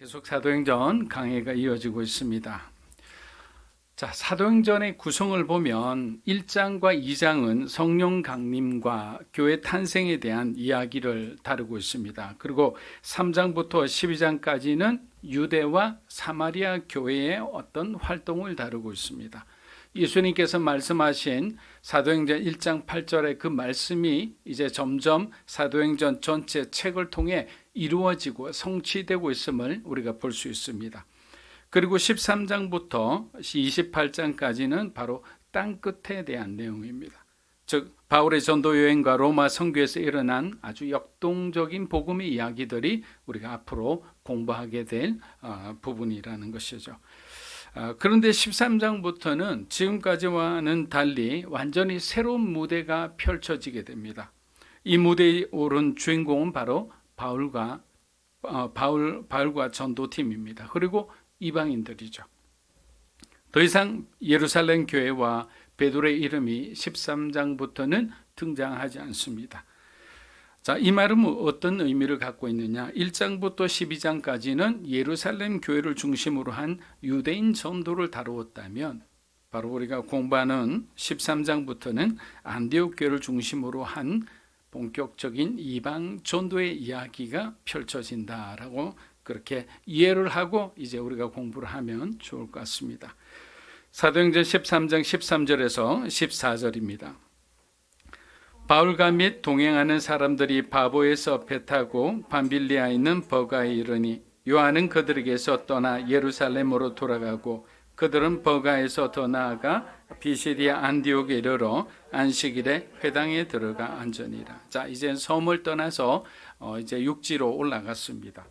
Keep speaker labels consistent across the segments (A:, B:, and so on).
A: 계속 사도행전 강해가 이어지고 있습니다. 자, 사도행전의 구성을 보면 1장과 2장은 성령 강림과 교회 탄생에 대한 이야기를 다루고 있습니다. 그리고 3장부터 12장까지는 유대와 사마리아 교회의 어떤 활동을 다루고 있습니다. 예수님께서 말씀하신 사도행전 1장 8절의 그 말씀이 이제 점점 사도행전 전체 책을 통해 이루어지고 성취되고 있음을 우리가 볼 수 있습니다. 그리고 13장부터 28장까지는 바로 땅끝에 대한 내용입니다. 즉 바울의 전도 여행과 로마 선교에서 일어난 아주 역동적인 복음의 이야기들이 우리가 앞으로 공부하게 될 부분이라는 것이죠. 그런데 13장부터는 지금까지와는 달리 완전히 새로운 무대가 펼쳐지게 됩니다. 이 무대에 오른 주인공은 바로 바울과 전도팀입니다. 그리고 이방인들이죠. 더 이상 예루살렘 교회와 베드로의 이름이 13장부터는 등장하지 않습니다. 자, 이 말은 어떤 의미를 갖고 있느냐? 1장부터 12장까지는 예루살렘 교회를 중심으로 한 유대인 전도를 다루었다면 바로 우리가 공부하는 13장부터는 안디옥 교회를 중심으로 한 본격적인 이방 전도의 이야기가 펼쳐진다라고 그렇게 이해를 하고 이제 우리가 공부를 하면 좋을 것 같습니다. 사도행전 13장 13절에서 14절입니다. 바울과 및 동행하는 사람들이 바보에서 배 타고 밤빌리아에 있는 버가에 이르니 요한은 그들에게서 떠나 예루살렘으로 돌아가고 그들은 버가에서 더 나아가 비시디아 안디옥에 이르러 안식일에 회당에 들어가 앉으니라. 자, 이제 섬을 떠나서 이제 육지로 올라갔습니다.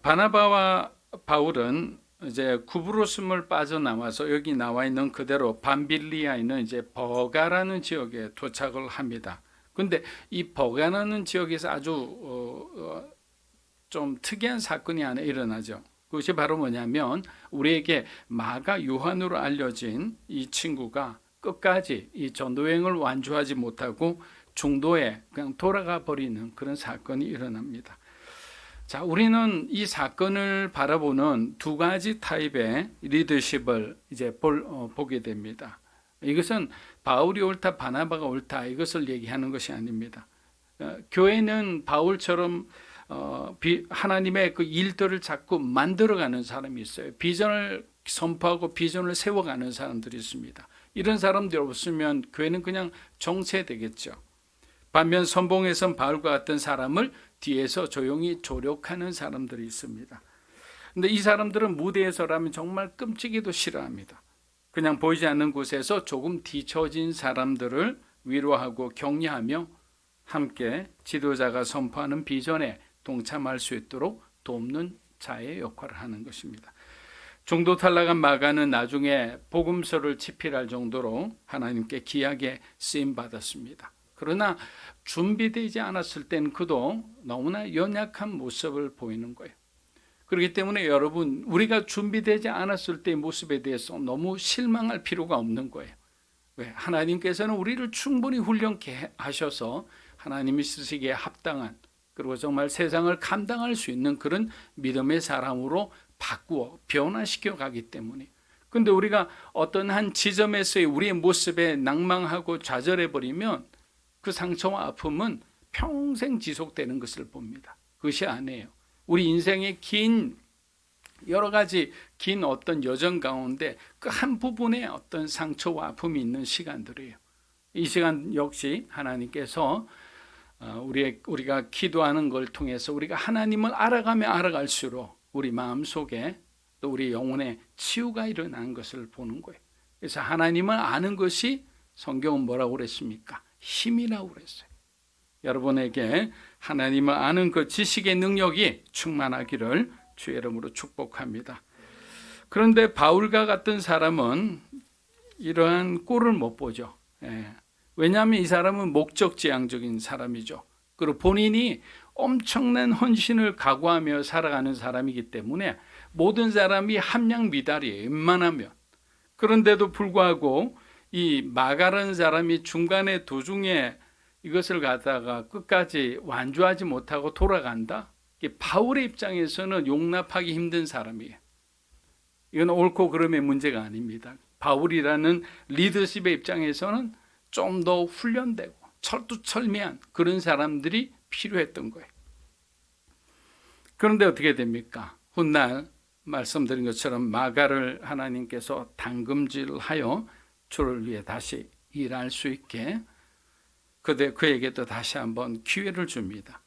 A: 바나바와 바울은 이제 구브로스물 빠져나와서 여기 나와 있는 그대로 밤빌리아에 있는 이제 버가라는 지역에 도착을 합니다. 근데 이 버가라는 지역에서 아주 좀 특이한 사건이 하나 일어나죠. 그것이 바로 뭐냐면 우리에게 마가 요한으로 알려진 이 친구가 끝까지 이 전도여행을 완주하지 못하고 중도에 그냥 돌아가 버리는 그런 사건이 일어납니다. 자, 우리는 이 사건을 바라보는 두 가지 타입의 리더십을 이제 보게 됩니다. 이것은 바울이 옳다, 바나바가 옳다 이것을 얘기하는 것이 아닙니다. 교회는 바울처럼 하나님의 그 일들을 자꾸 만들어가는 사람이 있어요. 비전을 선포하고 비전을 세워가는 사람들이 있습니다. 이런 사람들이 없으면 교회는 그냥 정체되겠죠. 반면 선봉에선 바울과 같은 사람을 뒤에서 조용히 조력하는 사람들이 있습니다. 근데 이 사람들은 무대에서라면 정말 끔찍이도 싫어합니다. 그냥 보이지 않는 곳에서 조금 뒤처진 사람들을 위로하고 격려하며 함께 지도자가 선포하는 비전에 동참할 수 있도록 돕는 자의 역할을 하는 것입니다. 중도 탈락한 마가는 나중에 복음서를 집필할 정도로 하나님께 귀하게 쓰임받았습니다. 그러나 준비되지 않았을 땐 그도 너무나 연약한 모습을 보이는 거예요. 그렇기 때문에 여러분, 우리가 준비되지 않았을 때의 모습에 대해서 너무 실망할 필요가 없는 거예요. 왜? 하나님께서는 우리를 충분히 훈련케 하셔서 하나님이 쓰시기에 합당한 그리고 정말 세상을 감당할 수 있는 그런 믿음의 사람으로 바꾸어 변화시켜 가기 때문에. 근데 우리가 어떤 한 지점에서의 우리의 모습에 낭망하고 좌절해 버리면 그 상처와 아픔은 평생 지속되는 것을 봅니다. 그것이 아니에요. 우리 인생의 여러 가지 긴 어떤 여정 가운데 그 한 부분에 어떤 상처와 아픔이 있는 시간들이에요. 이 시간 역시 하나님께서 우리가 기도하는 걸 통해서 우리가 하나님을 알아가면 알아갈수록 우리 마음속에 또 우리 영혼에 치유가 일어나는 것을 보는 거예요. 그래서 하나님을 아는 것이 성경은 뭐라고 그랬습니까? 힘이라고 그랬어요. 여러분에게 하나님을 아는 그 지식의 능력이 충만하기를 주의 이름으로 축복합니다. 그런데 바울과 같은 사람은 이러한 꼴을 못 보죠. 왜냐하면 이 사람은 목적지향적인 사람이죠. 그리고 본인이 엄청난 헌신을 각오하며 살아가는 사람이기 때문에 모든 사람이 함량미달이에요. 웬만하면. 그런데도 불구하고 이 마가라는 사람이 중간에 도중에 이것을 갖다가 끝까지 완주하지 못하고 돌아간다? 바울의 입장에서는 용납하기 힘든 사람이에요. 이건 옳고 그름의 문제가 아닙니다. 바울이라는 리더십의 입장에서는 좀 더 훈련되고 철두철미한 그런 사람들이 필요했던 거예요. 그런데 어떻게 됩니까? 훗날 말씀드린 것처럼 마가를 하나님께서 당금질하여 주를 위해 다시 일할 수 있게 그에게도 다시 한번 기회를 줍니다.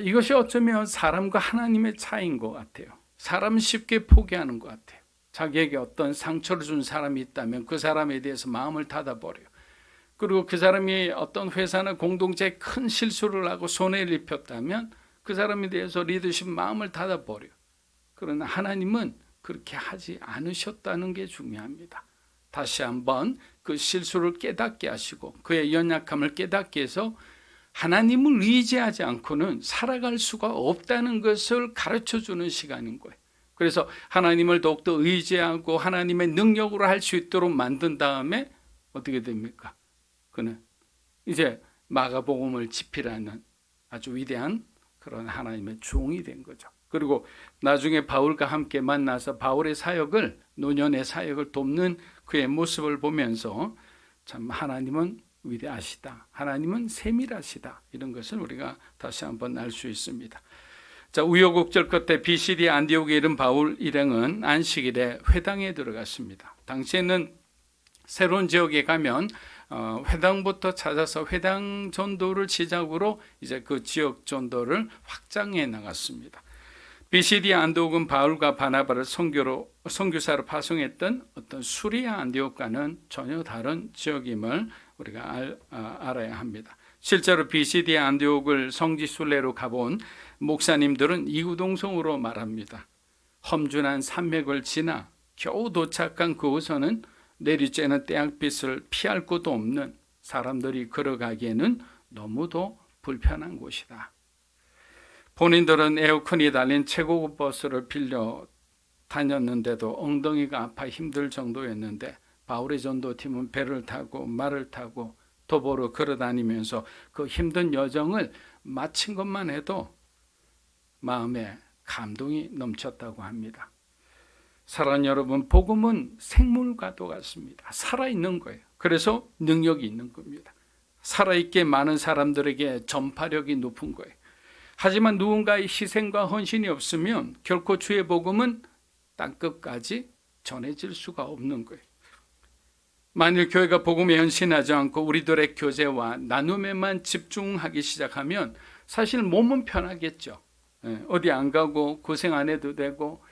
A: 이것이 어쩌면 사람과 하나님의 차이인 것 같아요. 사람은 쉽게 포기하는 것 같아요. 자기에게 어떤 상처를 준 사람이 있다면 그 사람에 대해서 마음을 닫아버려요. 그리고 그 사람이 어떤 회사나 공동체에 큰 실수를 하고 손해를 입혔다면 그 사람에 대해서 리더십 마음을 닫아버려요. 그러나 하나님은 그렇게 하지 않으셨다는 게 중요합니다. 다시 한번 그 실수를 깨닫게 하시고 그의 연약함을 깨닫게 해서 하나님을 의지하지 않고는 살아갈 수가 없다는 것을 가르쳐주는 시간인 거예요. 그래서 하나님을 더욱더 의지하고 하나님의 능력으로 할 수 있도록 만든 다음에 어떻게 됩니까? 그는 이제 마가복음을 집필하는 아주 위대한 그런 하나님의 종이 된 거죠. 그리고 나중에 바울과 함께 만나서 바울의 사역을, 노년의 사역을 돕는 그의 모습을 보면서 참 하나님은 위대하시다, 하나님은 세밀하시다, 이런 것을 우리가 다시 한번 알 수 있습니다. 자, 우여곡절 끝에 BCD 안디옥에 이른 바울 일행은 안식일에 회당에 들어갔습니다. 당시에는 새로운 지역에 가면 회당부터 찾아서 회당 전도를 시작으로 이제 그 지역 전도를 확장해 나갔습니다. BCD 안디옥은 바울과 바나바를 선교사로 파송했던 어떤 수리아 안디옥과는 전혀 다른 지역임을 우리가 알아야 합니다. 실제로 BCD 안디옥을 성지 순례로 가본 목사님들은 이구동성으로 말합니다. 험준한 산맥을 지나 겨우 도착한 그곳에는 내리쬐는 태양빛을 피할 곳도 없는, 사람들이 걸어가기에는 너무도 불편한 곳이다. 본인들은 에어컨이 달린 최고급 버스를 빌려 다녔는데도 엉덩이가 아파 힘들 정도였는데 바울의 전도팀은 배를 타고 말을 타고 도보로 걸어다니면서 그 힘든 여정을 마친 것만 해도 마음에 감동이 넘쳤다고 합니다. 사랑하는 여러분, 복음은 생물과도 같습니다. 살아있는 거예요. 그래서 능력이 있는 겁니다. 살아있게 많은 사람들에게 전파력이 높은 거예요. 하지만 누군가의 희생과 헌신이 없으면 결코 주의 복음은 땅끝까지 전해질 수가 없는 거예요. 만일 교회가 복음에 헌신하지 않고 우리들의 교제와 나눔에만 집중하기 시작하면 사실 몸은 편하겠죠. 어디 안 가고 고생 안 해도 되고,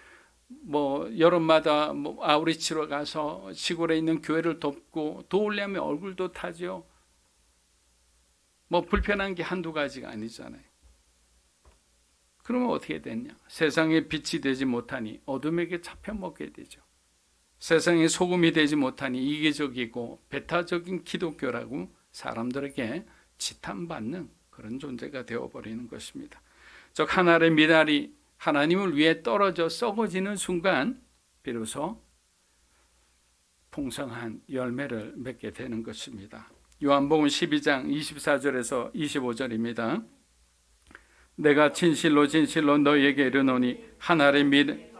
A: 여름마다 아우리치로 가서 시골에 있는 교회를 돕고 도우려면 얼굴도 타죠. 불편한 게 한두 가지가 아니잖아요. 그러면 어떻게 됐냐? 세상에 빛이 되지 못하니 어둠에게 잡혀먹게 되죠. 세상에 소금이 되지 못하니 이기적이고 배타적인 기독교라고 사람들에게 지탄받는 그런 존재가 되어버리는 것입니다. 즉 하늘의 미랄이 하나님을 위해 떨어져 썩어지는 순간 비로소 풍성한 열매를 맺게 되는 것입니다. 요한복음 12장 24절에서 25절입니다. 내가 진실로 진실로 너희에게 이르노니 하늘의 미랄이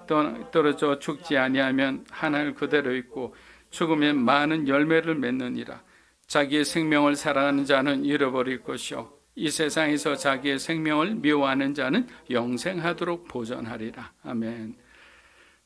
A: 떨어져 죽지 아니하면 하늘 그대로 있고 죽으면 많은 열매를 맺느니라. 자기의 생명을 사랑하는 자는 잃어버릴 것이요 이 세상에서 자기의 생명을 미워하는 자는 영생하도록 보존하리라. 아멘.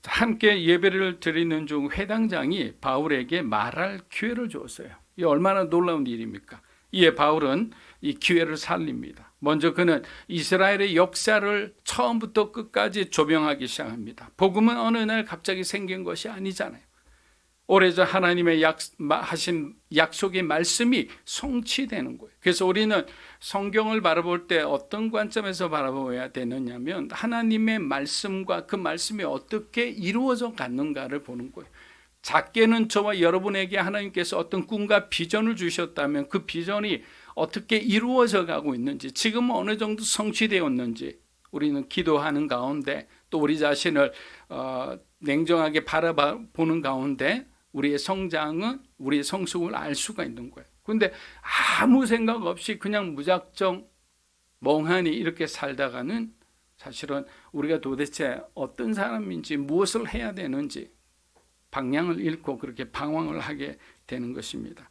A: 함께 예배를 드리는 중 회당장이 바울에게 말할 기회를 줬어요. 이 얼마나 놀라운 일입니까? 이에 바울은 이 기회를 살립니다. 먼저 그는 이스라엘의 역사를 처음부터 끝까지 조명하기 시작합니다. 복음은 어느 날 갑자기 생긴 것이 아니잖아요. 오래전 하나님의 하신 약속의 말씀이 성취되는 거예요. 그래서 우리는 성경을 바라볼 때 어떤 관점에서 바라봐야 되느냐면 하나님의 말씀과 그 말씀이 어떻게 이루어져 갔는가를 보는 거예요. 작게는 저와 여러분에게 하나님께서 어떤 꿈과 비전을 주셨다면 그 비전이 어떻게 이루어져 가고 있는지, 지금은 어느 정도 성취되었는지 우리는 기도하는 가운데 또 우리 자신을 냉정하게 바라보는 가운데 우리의 성장은, 우리의 성숙을 알 수가 있는 거예요. 그런데 아무 생각 없이 그냥 무작정 멍하니 이렇게 살다가는 사실은 우리가 도대체 어떤 사람인지 무엇을 해야 되는지 방향을 잃고 그렇게 방황을 하게 되는 것입니다.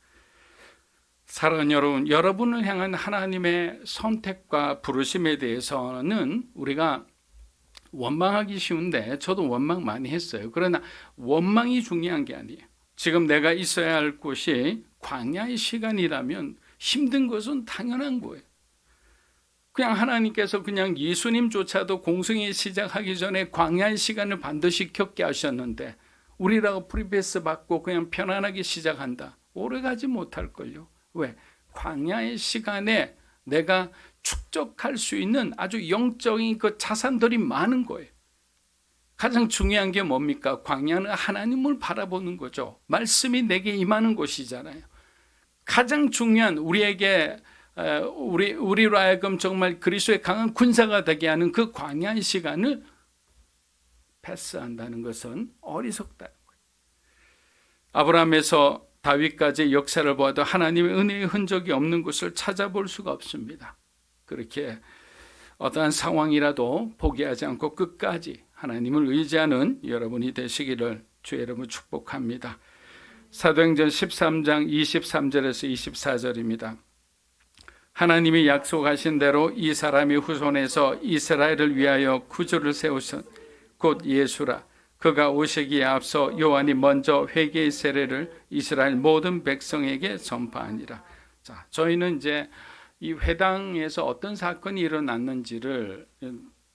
A: 사랑하는 여러분, 여러분을 향한 하나님의 선택과 부르심에 대해서는 우리가 원망하기 쉬운데 저도 원망 많이 했어요. 그러나 원망이 중요한 게 아니에요. 지금 내가 있어야 할 곳이 광야의 시간이라면 힘든 것은 당연한 거예요. 그냥 하나님께서 그냥 예수님조차도 공생애 시작하기 전에 광야의 시간을 반드시 겪게 하셨는데 우리라고 프리패스 받고 그냥 편안하게 시작한다. 오래 가지 못할걸요. 왜? 광야의 시간에 내가 축적할 수 있는 아주 영적인 그 자산들이 많은 거예요. 가장 중요한 게 뭡니까? 광야는 하나님을 바라보는 거죠. 말씀이 내게 임하는 곳이잖아요. 가장 중요한 우리에게 우리로 하여금 정말 그리스도의 강한 군사가 되게 하는 그 광야의 시간을 패스한다는 것은 어리석다는 거예요. 아브라함에서 다윗까지 역사를 보아도 하나님의 은혜의 흔적이 없는 곳을 찾아볼 수가 없습니다. 그렇게 어떠한 상황이라도 포기하지 않고 끝까지 하나님을 의지하는 여러분이 되시기를 주의 이름으로 축복합니다. 사도행전 13장 23절에서 24절입니다. 하나님이 약속하신 대로 이 사람이 후손에서 이스라엘을 위하여 구주를 세우신 곧 예수라. 그가 오시기에 앞서 요한이 먼저 회개의 세례를 이스라엘 모든 백성에게 전파하니라. 자, 저희는 이제 이 회당에서 어떤 사건이 일어났는지를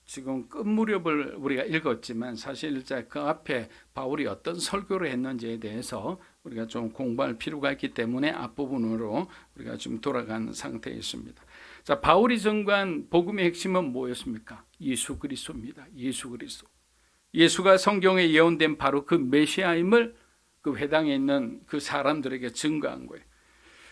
A: 지금 끝 무렵을 우리가 읽었지만 사실 그 앞에 바울이 어떤 설교를 했는지에 대해서 우리가 좀 공부할 필요가 있기 때문에 앞부분으로 우리가 좀 돌아가는 상태에 있습니다. 자, 바울이 전한 복음의 핵심은 뭐였습니까? 예수 그리스도입니다. 예수 그리스도. 예수가 성경에 예언된 바로 그 메시아임을 그 회당에 있는 그 사람들에게 증거한 거예요.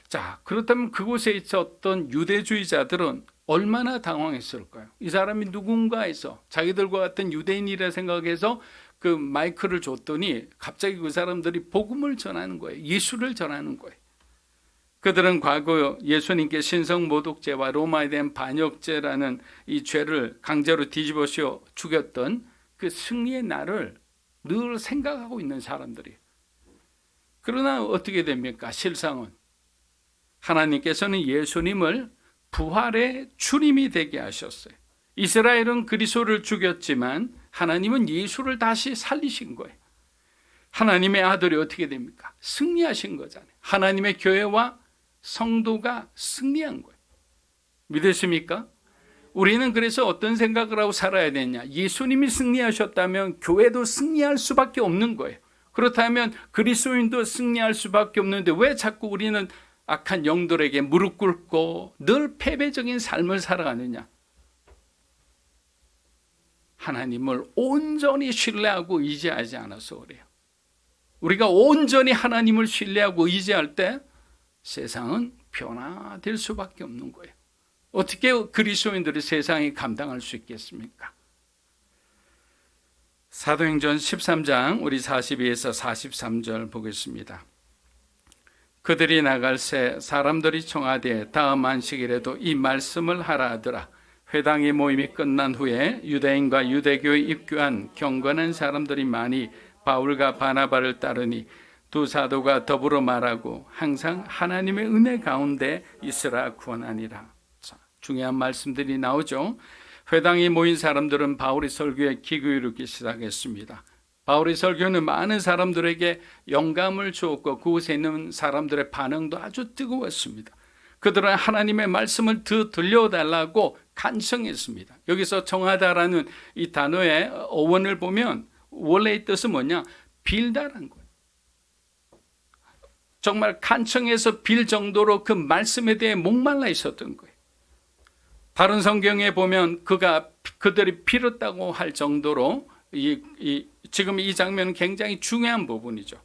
A: 자, 그렇다면 그곳에 있었던 유대주의자들은 얼마나 당황했을까요? 이 사람이 누군가 해서 자기들과 같은 유대인이라 생각해서 그 마이크를 줬더니 갑자기 그 사람들이 복음을 전하는 거예요. 예수를 전하는 거예요. 그들은 과거 예수님께 신성모독죄와 로마에 대한 반역죄라는 이 죄를 강제로 뒤집어씌워 죽였던 그 승리의 날을 늘 생각하고 있는 사람들이에요. 그러나 어떻게 됩니까? 실상은 하나님께서는 예수님을 부활의 주님이 되게 하셨어요. 이스라엘은 그리스도를 죽였지만 하나님은 예수를 다시 살리신 거예요. 하나님의 아들이 어떻게 됩니까? 승리하신 거잖아요. 하나님의 교회와 성도가 승리한 거예요. 믿으십니까? 우리는 그래서 어떤 생각을 하고 살아야 되냐? 예수님이 승리하셨다면 교회도 승리할 수밖에 없는 거예요. 그렇다면 그리스도인도 승리할 수밖에 없는데 왜 자꾸 우리는 악한 영들에게 무릎 꿇고 늘 패배적인 삶을 살아가느냐? 하나님을 온전히 신뢰하고 의지하지 않아서 그래요. 우리가 온전히 하나님을 신뢰하고 의지할 때 세상은 변화될 수밖에 없는 거예요. 어떻게 그리스도인들이 세상에 감당할 수 있겠습니까? 사도행전 13장 우리 42에서 43절 보겠습니다. 그들이 나갈 새 사람들이 청하되 다음 안식일에도 이 말씀을 하라 하더라. 회당의 모임이 끝난 후에 유대인과 유대교에 입교한 경건한 사람들이 많이 바울과 바나바를 따르니 두 사도가 더불어 말하고 항상 하나님의 은혜 가운데 있으라 구원하니라. 자, 중요한 말씀들이 나오죠. 회당에 모인 사람들은 바울의 설교에 귀 기울이기 시작했습니다. 바울의 설교는 많은 사람들에게 영감을 주었고 그곳에 있는 사람들의 반응도 아주 뜨거웠습니다. 그들은 하나님의 말씀을 더 들려달라고 간청했습니다. 여기서 청하다라는 이 단어의 어원을 보면 원래의 뜻은 뭐냐? 빌다라는 거예요. 정말 간청해서 빌 정도로 그 말씀에 대해 목말라 있었던 거예요. 다른 성경에 보면 그들이 빌었다고 할 정도로 지금 이 장면은 굉장히 중요한 부분이죠.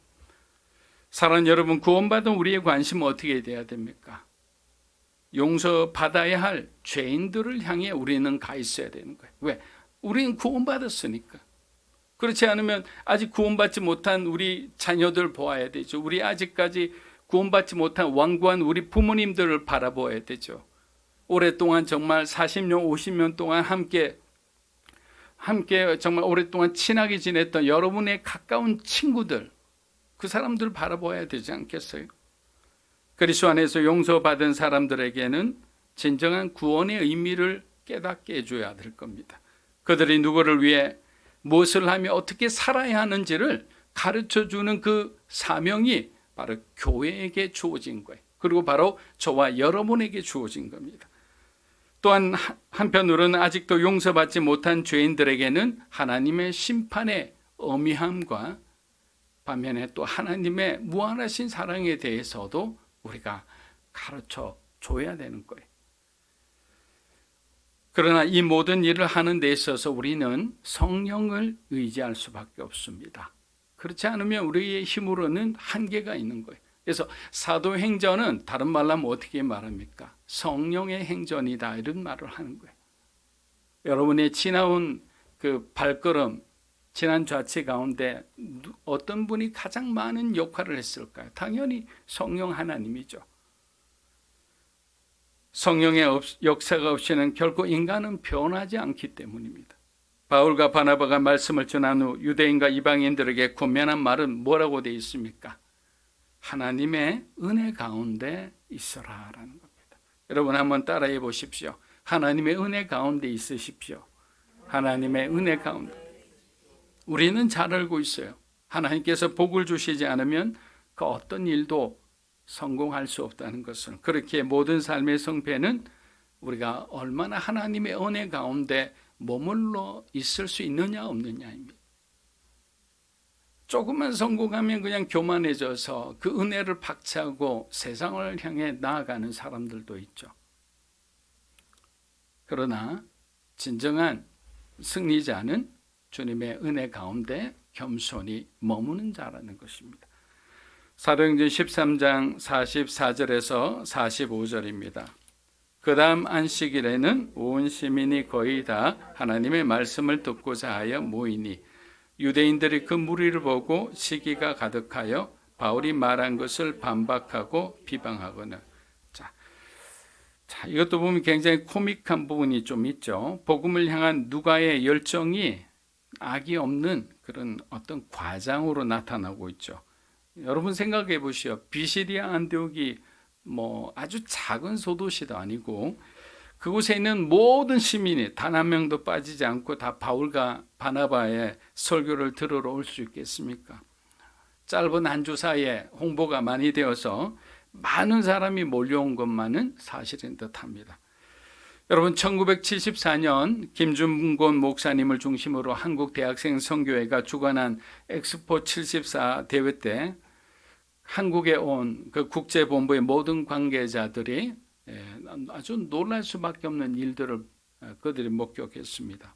A: 사랑하는 여러분, 구원받은 우리의 관심은 어떻게 돼야 됩니까? 용서받아야 할 죄인들을 향해 우리는 가 있어야 되는 거예요. 왜? 우리는 구원받았으니까. 그렇지 않으면 아직 구원받지 못한 우리 자녀들 보아야 되죠. 우리 아직까지 구원받지 못한 완고한 우리 부모님들을 바라보아야 되죠. 오랫동안 정말 40년, 50년 동안 함께 정말 오랫동안 친하게 지냈던 여러분의 가까운 친구들, 그 사람들 바라봐야 되지 않겠어요? 그리스도 안에서 용서받은 사람들에게는 진정한 구원의 의미를 깨닫게 해줘야 될 겁니다. 그들이 누구를 위해 무엇을 하며 어떻게 살아야 하는지를 가르쳐주는 그 사명이 바로 교회에게 주어진 거예요. 그리고 바로 저와 여러분에게 주어진 겁니다. 또한 한편으로는 아직도 용서받지 못한 죄인들에게는 하나님의 심판의 엄미함과 반면에 또 하나님의 무한하신 사랑에 대해서도 우리가 가르쳐 줘야 되는 거예요. 그러나 이 모든 일을 하는 데 있어서 우리는 성령을 의지할 수밖에 없습니다. 그렇지 않으면 우리의 힘으로는 한계가 있는 거예요. 그래서 사도행전은 다른 말로 하면 어떻게 말합니까? 성령의 행전이다, 이런 말을 하는 거예요. 여러분의 지나온 그 발걸음, 지난 좌치 가운데 어떤 분이 가장 많은 역할을 했을까요? 당연히 성령 하나님이죠. 성령의 역사가 없이는 결코 인간은 변하지 않기 때문입니다. 바울과 바나바가 말씀을 전한 후 유대인과 이방인들에게 권면한 말은 뭐라고 되어 있습니까? 하나님의 은혜 가운데 있어라라는 겁니다. 여러분 한번 따라해 보십시오. 하나님의 은혜 가운데 있으십시오. 하나님의 은혜 가운데. 우리는 잘 알고 있어요. 하나님께서 복을 주시지 않으면 그 어떤 일도 성공할 수 없다는 것을. 그렇게 모든 삶의 성패는 우리가 얼마나 하나님의 은혜 가운데 머물러 있을 수 있느냐 없느냐입니다. 조금만 성공하면 그냥 교만해져서 그 은혜를 박차고 세상을 향해 나아가는 사람들도 있죠. 그러나 진정한 승리자는 주님의 은혜 가운데 겸손히 머무는 자라는 것입니다. 사도행전 13장 44절에서 45절입니다. 그 다음 안식일에는 온 시민이 거의 다 하나님의 말씀을 듣고자 하여 모이니 유대인들이 그 무리를 보고 시기가 가득하여 바울이 말한 것을 반박하고 비방하거늘. 자, 이것도 보면 굉장히 코믹한 부분이 좀 있죠. 복음을 향한 누가의 열정이 악이 없는 그런 어떤 과장으로 나타나고 있죠. 여러분 생각해 보시오. 비시디아 안디옥이 아주 작은 소도시도 아니고 그곳에 있는 모든 시민이 단 한 명도 빠지지 않고 다 바울과 바나바의 설교를 들으러 올 수 있겠습니까? 짧은 한 주 사이에 홍보가 많이 되어서 많은 사람이 몰려온 것만은 사실인 듯합니다. 여러분 1974년 김준곤 목사님을 중심으로 한국 대학생 선교회가 주관한 엑스포 74 대회 때 한국에 온 그 국제본부의 모든 관계자들이 아주 놀랄 수밖에 없는 일들을 그들이 목격했습니다.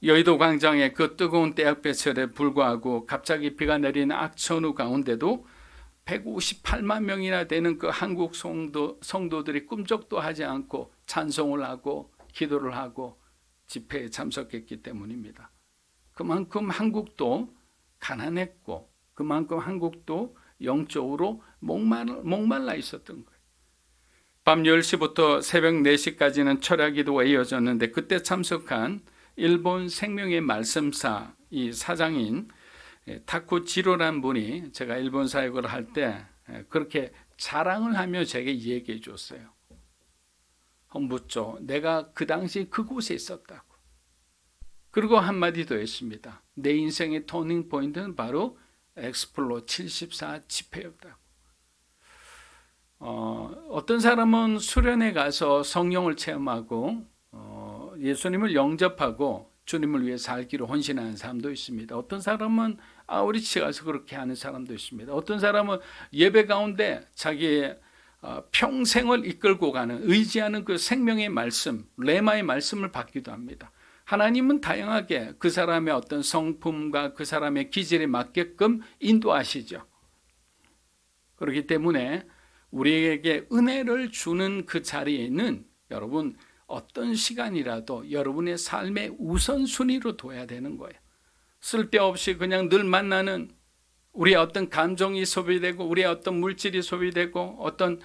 A: 여의도 광장의 그 뜨거운 태양볕에 불구하고 갑자기 비가 내리는 악천후 가운데도 158만 명이나 되는 그 한국 성도들이 꿈쩍도 하지 않고 찬송을 하고 기도를 하고 집회에 참석했기 때문입니다. 그만큼 한국도 가난했고 그만큼 한국도 영적으로 목말라 있었던 거예요. 밤 10시부터 새벽 4시까지는 철야기도가 이어졌는데 그때 참석한 일본 생명의 말씀사 이 사장인 타쿠지로라는 분이 제가 일본 사역을 할 때 그렇게 자랑을 하며 제게 얘기해 줬어요. 홍부조, 내가 그 당시 그곳에 있었다고. 그리고 한마디 더 했습니다. 내 인생의 터닝 포인트는 바로 엑스플로 74 집회였다고. 어떤 사람은 수련회 가서 성령을 체험하고 예수님을 영접하고 주님을 위해 살기로 헌신하는 사람도 있습니다. 어떤 사람은 아우리치 가서 그렇게 하는 사람도 있습니다. 어떤 사람은 예배 가운데 자기의 평생을 이끌고 가는 의지하는 그 생명의 말씀, 레마의 말씀을 받기도 합니다. 하나님은 다양하게 그 사람의 어떤 성품과 그 사람의 기질에 맞게끔 인도하시죠. 그렇기 때문에 우리에게 은혜를 주는 그 자리에는 여러분 어떤 시간이라도 여러분의 삶의 우선순위로 둬야 되는 거예요. 쓸데없이 그냥 늘 만나는 우리의 어떤 감정이 소비되고 우리의 어떤 물질이 소비되고 어떤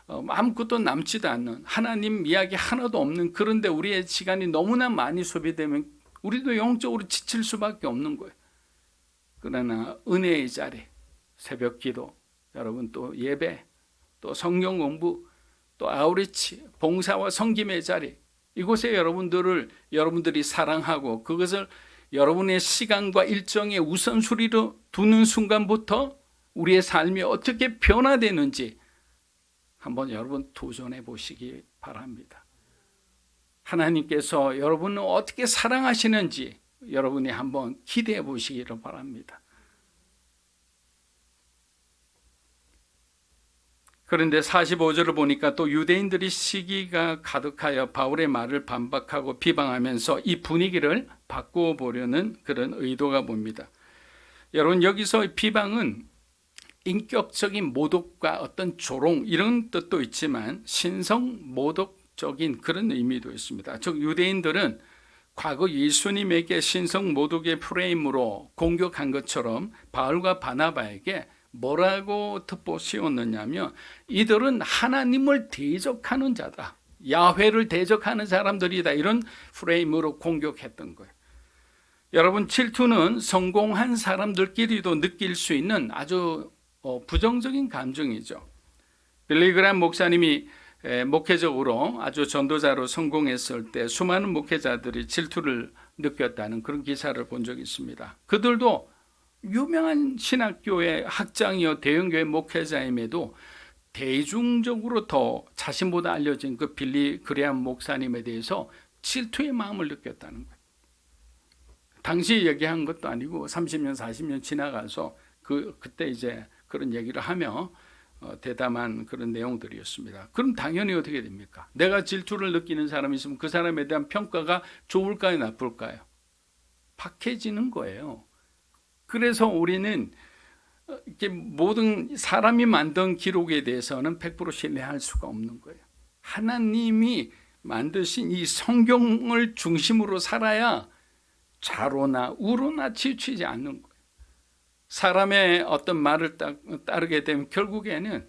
A: 아무것도 남지도 않는, 하나님 이야기 하나도 없는, 그런데 우리의 시간이 너무나 많이 소비되면 우리도 영적으로 지칠 수밖에 없는 거예요. 그러나 은혜의 자리, 새벽 기도, 여러분 또 예배, 또 성경 공부, 또 아우리치, 봉사와 섬김의 자리, 이곳에 여러분들이 사랑하고 그것을 여러분의 시간과 일정의 우선순위로 두는 순간부터 우리의 삶이 어떻게 변화되는지 한번 여러분 도전해 보시기 바랍니다. 하나님께서 여러분을 어떻게 사랑하시는지 여러분이 한번 기대해 보시기를 바랍니다. 그런데 45절을 보니까 또 유대인들이 시기가 가득하여 바울의 말을 반박하고 비방하면서 이 분위기를 바꾸어 보려는 그런 의도가 봅니다. 여러분, 여기서 비방은 인격적인 모독과 어떤 조롱 이런 뜻도 있지만 신성 모독적인 그런 의미도 있습니다. 즉 유대인들은 과거 예수님에게 신성 모독의 프레임으로 공격한 것처럼 바울과 바나바에게 뭐라고 특보 씌웠느냐면 이들은 하나님을 대적하는 자다, 야훼를 대적하는 사람들이다, 이런 프레임으로 공격했던 거예요. 여러분, 질투는 성공한 사람들끼리도 느낄 수 있는 아주 부정적인 감정이죠. 빌리 그레이엄 목사님이 목회적으로 아주 전도자로 성공했을 때 수많은 목회자들이 질투를 느꼈다는 그런 기사를 본 적이 있습니다. 그들도 유명한 신학교의 학장이요 대형교회 목회자임에도 대중적으로 더 자신보다 알려진 그 빌리 그레이엄 목사님에 대해서 질투의 마음을 느꼈다는 거예요. 당시 얘기한 것도 아니고 30년 40년 지나가서 그때 이제 그런 얘기를 하며 대담한 그런 내용들이었습니다. 그럼 당연히 어떻게 됩니까? 내가 질투를 느끼는 사람이 있으면 그 사람에 대한 평가가 좋을까요, 나쁠까요? 박해지는 거예요. 그래서 우리는 이렇게 모든 사람이 만든 기록에 대해서는 100% 신뢰할 수가 없는 거예요. 하나님이 만드신 이 성경을 중심으로 살아야 좌로나 우로나 치우치지 않는 거예요. 사람의 어떤 말을 따르게 되면 결국에는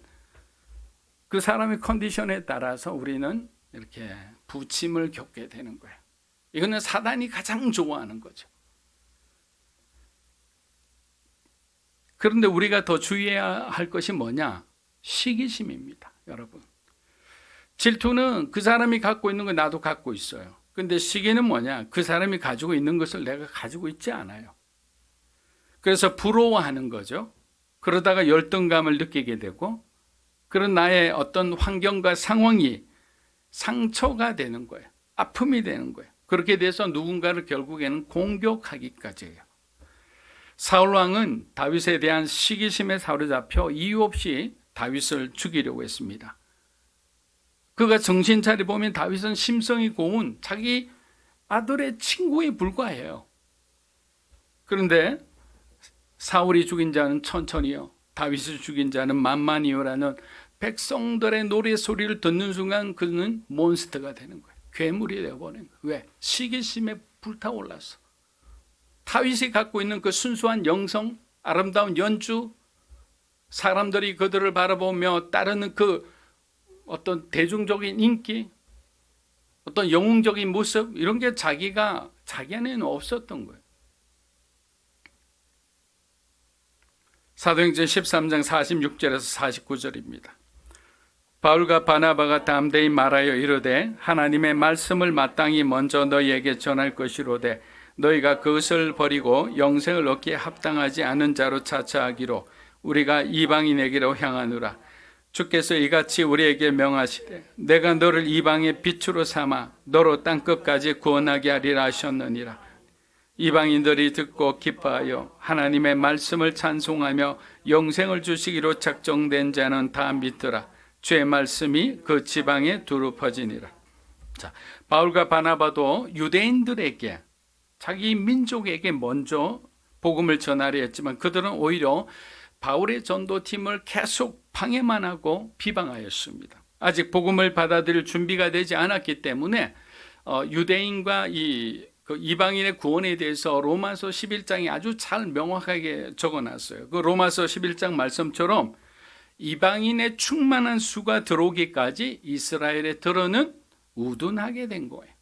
A: 그 사람의 컨디션에 따라서 우리는 이렇게 부침을 겪게 되는 거예요. 이거는 사단이 가장 좋아하는 거죠. 그런데 우리가 더 주의해야 할 것이 뭐냐? 시기심입니다, 여러분. 질투는 그 사람이 갖고 있는 거 나도 갖고 있어요. 근데 시기는 뭐냐? 그 사람이 가지고 있는 것을 내가 가지고 있지 않아요. 그래서 부러워하는 거죠. 그러다가 열등감을 느끼게 되고 그런 나의 어떤 환경과 상황이 상처가 되는 거예요. 아픔이 되는 거예요. 그렇게 돼서 누군가를 결국에는 공격하기까지 해요. 사울왕은 다윗에 대한 시기심에 사로잡혀 이유 없이 다윗을 죽이려고 했습니다. 그가 정신 차려 보면 다윗은 심성이 고운 자기 아들의 친구에 불과해요. 그런데 사울이 죽인 자는 천천히요, 다윗을 죽인 자는 만만히요라는 백성들의 노래소리를 듣는 순간 그는 몬스터가 되는 거예요. 괴물이 되어버린 거예요. 왜? 시기심에 불타올랐어. 다윗이 갖고 있는 그 순수한 영성, 아름다운 연주, 사람들이 그들을 바라보며 따르는 그 어떤 대중적인 인기, 어떤 영웅적인 모습, 이런 게 자기 안에는 없었던 거예요. 사도행전 13장 46절에서 49절입니다. 바울과 바나바가 담대히 말하여 이르되 하나님의 말씀을 마땅히 먼저 너희에게 전할 것이로되 너희가 그것을 버리고 영생을 얻기에 합당하지 않은 자로 차차하기로 우리가 이방인에게로 향하노라. 주께서 이같이 우리에게 명하시되 내가 너를 이방의 빛으로 삼아 너로 땅끝까지 구원하게 하리라 하셨느니라. 이방인들이 듣고 기뻐하여 하나님의 말씀을 찬송하며 영생을 주시기로 작정된 자는 다 믿더라. 주의 말씀이 그 지방에 두루 퍼지니라. 자, 바울과 바나바도 유대인들에게, 자기 민족에게 먼저 복음을 전하려 했지만 그들은 오히려 바울의 전도팀을 계속 방해만 하고 비방하였습니다. 아직 복음을 받아들일 준비가 되지 않았기 때문에 유대인과 이방인의 구원에 대해서 로마서 11장이 아주 잘 명확하게 적어놨어요. 그 로마서 11장 말씀처럼 이방인의 충만한 수가 들어오기까지 이스라엘의 들어는 우둔하게 된 거예요.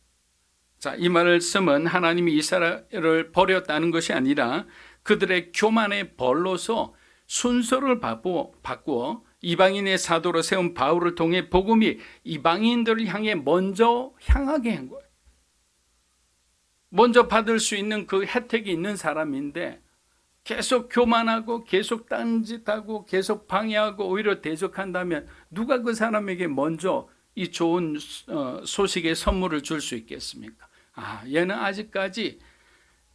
A: 자, 이 말씀은 하나님이 이스라엘을 버렸다는 것이 아니라 그들의 교만의 벌로서 순서를 바꾸어 이방인의 사도로 세운 바울을 통해 복음이 이방인들을 향해 먼저 향하게 한 거예요. 먼저 받을 수 있는 그 혜택이 있는 사람인데 계속 교만하고 계속 딴짓하고 계속 방해하고 오히려 대적한다면 누가 그 사람에게 먼저 이 좋은 소식의 선물을 줄 수 있겠습니까? 얘는 아직까지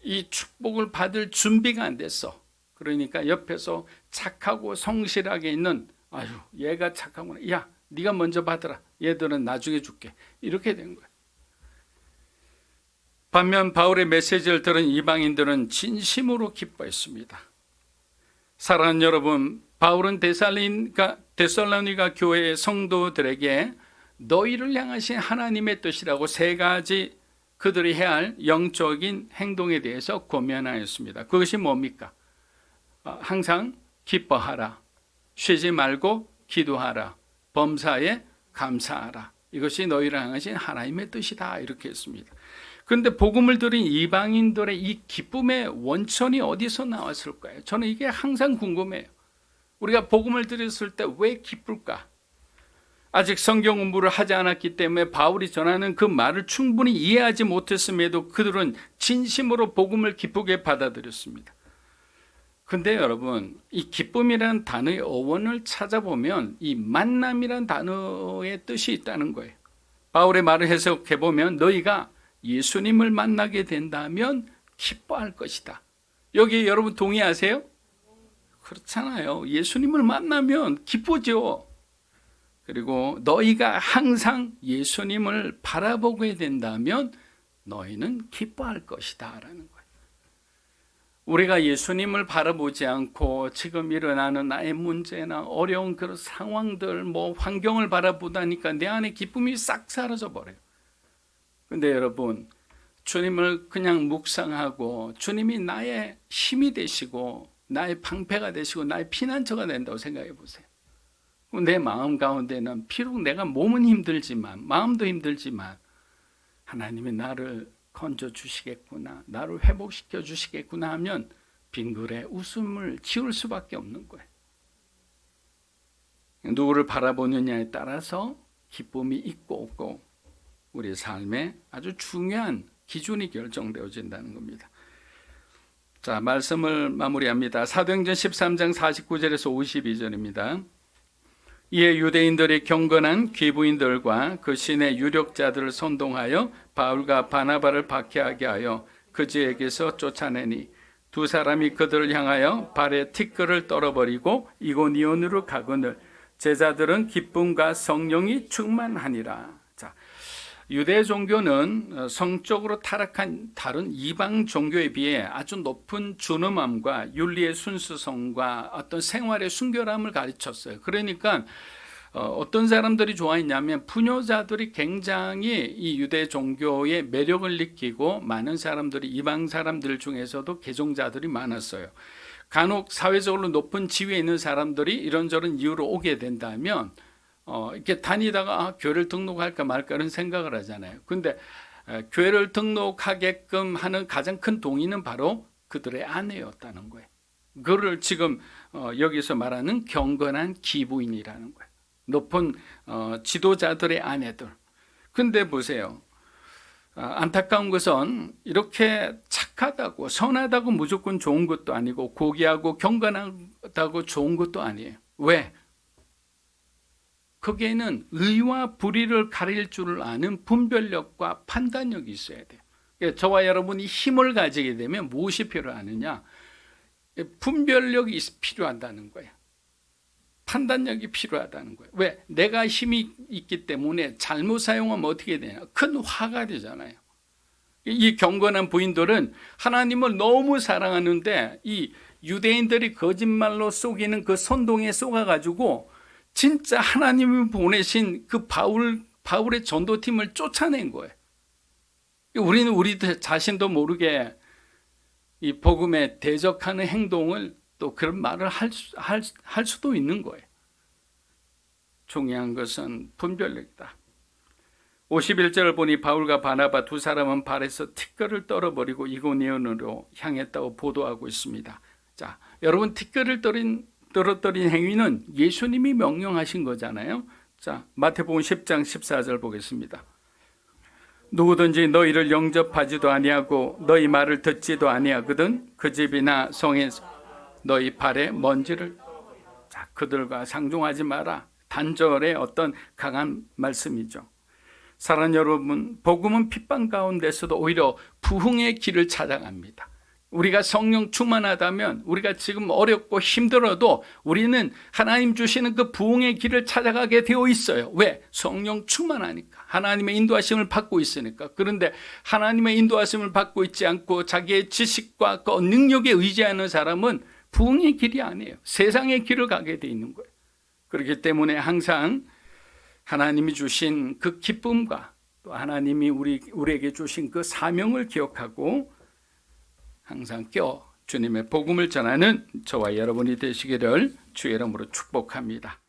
A: 이 축복을 받을 준비가 안 됐어. 그러니까 옆에서 착하고 성실하게 있는 얘가 착하구나. 야, 네가 먼저 받으라. 얘들은 나중에 줄게. 이렇게 된 거예요. 반면 바울의 메시지를 들은 이방인들은 진심으로 기뻐했습니다. 사랑하는 여러분, 바울은 데살로니가 교회의 성도들에게 너희를 향하신 하나님의 뜻이라고 세 가지 그들이 해야 할 영적인 행동에 대해서 권면하였습니다. 그것이 뭡니까? 항상 기뻐하라, 쉬지 말고 기도하라, 범사에 감사하라. 이것이 너희를 향하신 하나님의 뜻이다. 이렇게 했습니다. 그런데 복음을 들은 이방인들의 이 기쁨의 원천이 어디서 나왔을까요? 저는 이게 항상 궁금해요. 우리가 복음을 들었을 때 왜 기쁠까? 아직 성경 공부를 하지 않았기 때문에 바울이 전하는 그 말을 충분히 이해하지 못했음에도 그들은 진심으로 복음을 기쁘게 받아들였습니다. 근데 여러분, 이 기쁨이라는 단어의 어원을 찾아보면 이 만남이라는 단어의 뜻이 있다는 거예요. 바울의 말을 해석해 보면 너희가 예수님을 만나게 된다면 기뻐할 것이다. 여기 여러분 동의하세요? 그렇잖아요. 예수님을 만나면 기쁘죠. 그리고 너희가 항상 예수님을 바라보게 된다면 너희는 기뻐할 것이다 라는 거예요. 우리가 예수님을 바라보지 않고 지금 일어나는 나의 문제나 어려운 그런 상황들, 환경을 바라보다니까 내 안에 기쁨이 싹 사라져 버려요. 근데 여러분, 주님을 그냥 묵상하고 주님이 나의 힘이 되시고 나의 방패가 되시고 나의 피난처가 된다고 생각해 보세요. 내 마음 가운데는 비록 내가 몸은 힘들지만 마음도 힘들지만 하나님이 나를 건져 주시겠구나, 나를 회복시켜 주시겠구나 하면 빙글에 웃음을 지을 수밖에 없는 거예요. 누구를 바라보느냐에 따라서 기쁨이 있고 없고 우리의 삶에 아주 중요한 기준이 결정되어진다는 겁니다. 자, 말씀을 마무리합니다. 사도행전 13장 49절에서 52절입니다. 이에 유대인들이 경건한 귀부인들과 그 신의 유력자들을 선동하여 바울과 바나바를 박해하게 하여 그들에게서 쫓아내니 두 사람이 그들을 향하여 발에 티끌을 떨어버리고 이고니온으로 가거늘 제자들은 기쁨과 성령이 충만하니라. 자, 유대 종교는 성적으로 타락한 다른 이방 종교에 비해 아주 높은 준엄함과 윤리의 순수성과 어떤 생활의 순결함을 가르쳤어요. 그러니까 어떤 사람들이 좋아했냐면 부녀자들이 굉장히 이 유대 종교의 매력을 느끼고 많은 사람들이 이방 사람들 중에서도 개종자들이 많았어요. 간혹 사회적으로 높은 지위에 있는 사람들이 이런저런 이유로 오게 된다면 이렇게 다니다가 교회를 등록할까 말까 이런 생각을 하잖아요. 근데 교회를 등록하게끔 하는 가장 큰 동인은 바로 그들의 아내였다는 거예요. 그를 지금 여기서 말하는 경건한 기부인이라는 거예요. 높은 지도자들의 아내들. 근데 보세요. 안타까운 것은 이렇게 착하다고 선하다고 무조건 좋은 것도 아니고 고귀하고 경건하다고 좋은 것도 아니에요. 왜? 거기에는 의와 불의를 가릴 줄 아는 분별력과 판단력이 있어야 돼요. 저와 여러분이 힘을 가지게 되면 무엇이 필요하느냐? 분별력이 필요하다는 거예요. 판단력이 필요하다는 거예요. 왜? 내가 힘이 있기 때문에 잘못 사용하면 어떻게 되냐? 큰 화가 되잖아요. 이 경건한 부인들은 하나님을 너무 사랑하는데 이 유대인들이 거짓말로 속이는 그 선동에 속아가지고 진짜 하나님이 보내신 그 바울의 전도팀을 쫓아낸 거예요. 우리는 우리 자신도 모르게 이 복음에 대적하는 행동을 또 그런 말을 할 수도 있는 거예요. 중요한 것은 분별력이다. 51절을 보니 바울과 바나바 두 사람은 발에서 티끌을 떨어버리고 이고니온으로 향했다고 보도하고 있습니다. 자, 여러분 티끌을 떨어뜨린 행위는 예수님이 명령하신 거잖아요. 자, 마태복음 10장 14절 보겠습니다. 누구든지 너희를 영접하지도 아니하고 너희 말을 듣지도 아니하거든 그 집이나 성에서 너희 발에 먼지를 자, 그들과 상종하지 마라. 단절의 어떤 강한 말씀이죠. 사랑하는 여러분, 복음은 핍박 가운데서도 오히려 부흥의 길을 찾아갑니다. 우리가 성령 충만하다면 우리가 지금 어렵고 힘들어도 우리는 하나님 주시는 그 부흥의 길을 찾아가게 되어 있어요. 왜? 성령 충만하니까. 하나님의 인도하심을 받고 있으니까. 그런데 하나님의 인도하심을 받고 있지 않고 자기의 지식과 그 능력에 의지하는 사람은 부흥의 길이 아니에요. 세상의 길을 가게 되어 있는 거예요. 그렇기 때문에 항상 하나님이 주신 그 기쁨과 또 하나님이 우리에게 주신 그 사명을 기억하고 항상 주님의 복음을 전하는 저와 여러분이 되시기를 주의 이름으로 축복합니다.